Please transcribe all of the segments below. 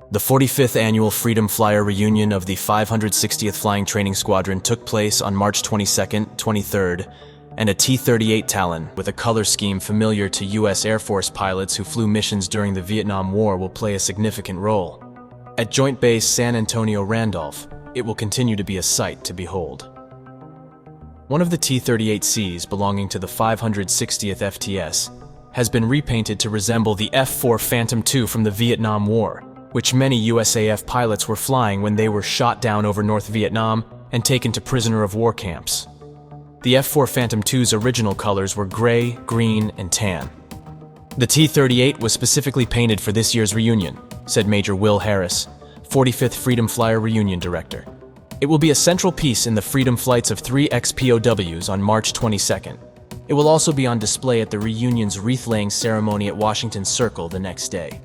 The 45th Annual Freedom Flyer reunion of the 560th Flying Training Squadron took place on March 22nd, 23rd, and a T-38 Talon with a color scheme familiar to U.S. Air Force pilots who flew missions during the Vietnam War will play a significant role. At Joint Base San Antonio Randolph, it will continue to be a sight to behold. One of the T-38Cs belonging to the 560th FTS has been repainted to resemble the F-4 Phantom II from the Vietnam War, which many USAF pilots were flying when they were shot down over North Vietnam and taken to prisoner of war camps. The F-4 Phantom II's original colors were gray, green, and tan. The T-38 was specifically painted for this year's reunion, said Major Will Harris, 45th Freedom Flyer Reunion Director. It will be a central piece in the Freedom Flights of 3 ex-POWs on March 22nd. It will also be on display at the reunion's wreath-laying ceremony at Washington Circle the next day.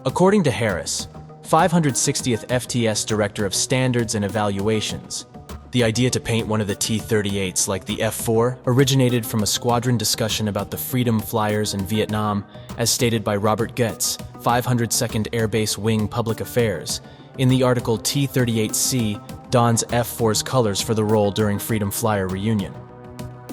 According to Harris, 560th FTS Director of Standards and Evaluations, the idea to paint one of the T-38s like the F-4 originated from a squadron discussion about the freedom flyers in Vietnam, as stated by Robert Getz, 502nd Air Base Wing Public Affairs, in the article T-38C dons F-4's colors for the role during Freedom Flyer Reunion.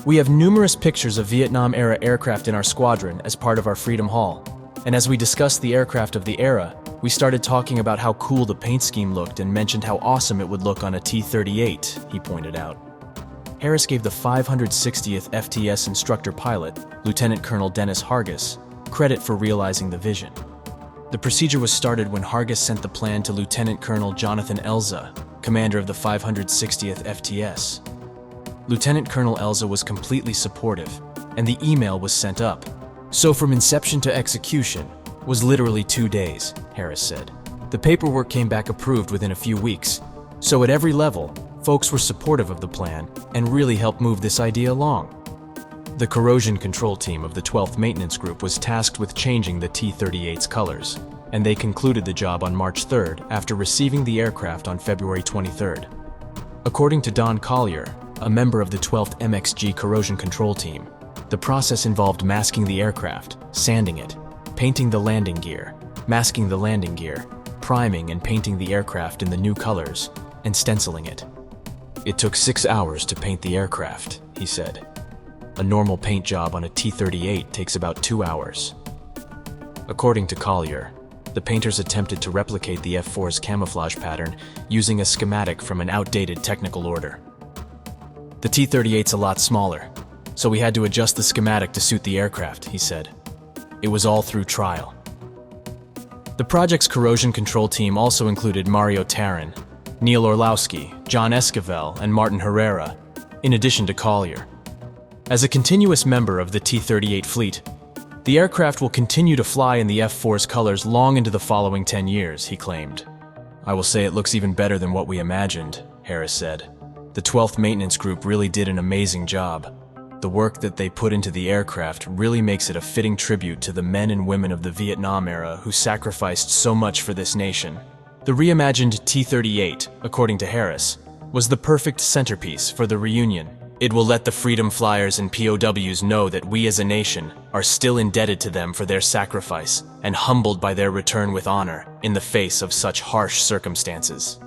We have numerous pictures of Vietnam-era aircraft in our squadron as part of our Freedom Hall. And as we discussed the aircraft of the era, we started talking about how cool the paint scheme looked and mentioned how awesome it would look on a T-38, he pointed out. Harris gave the 560th FTS instructor pilot, Lieutenant Colonel Dennis Hargis, credit for realizing the vision. The procedure was started when Hargis sent the plan to Lieutenant Colonel Jonathan Elza, commander of the 560th FTS. Lieutenant Colonel Elza was completely supportive, and the email was sent up. So from inception to execution was literally 2 days, Harris said. The paperwork came back approved within a few weeks. So at every level, folks were supportive of the plan and really helped move this idea along. The corrosion control team of the 12th Maintenance Group was tasked with changing the T-38's colors, and they concluded the job on March 3rd after receiving the aircraft on February 23rd. According to Don Collier, a member of the 12th MXG corrosion control team, the process involved masking the aircraft, sanding it, painting the landing gear, masking the landing gear, priming and painting the aircraft in the new colors, and stenciling it. It took 6 hours to paint the aircraft, he said. A normal paint job on a T-38 takes about 2 hours. According to Collier, the painters attempted to replicate the F-4's camouflage pattern using a schematic from an outdated technical order. The T-38's a lot smaller, so we had to adjust the schematic to suit the aircraft, he said. It was all through trial. The project's corrosion control team also included Mario Taran, Neil Orlowski, John Esquivel, and Martin Herrera, in addition to Collier. As a continuous member of the T-38 fleet, the aircraft will continue to fly in the F-4's colors long into the following 10 years, he claimed. I will say it looks even better than what we imagined, Harris said. The 12th Maintenance Group really did an amazing job. The work that they put into the aircraft really makes it a fitting tribute to the men and women of the Vietnam era who sacrificed so much for this nation. The reimagined T-38, according to Harris, was the perfect centerpiece for the reunion. It will let the freedom flyers and POWs know that we as a nation are still indebted to them for their sacrifice and humbled by their return with honor in the face of such harsh circumstances.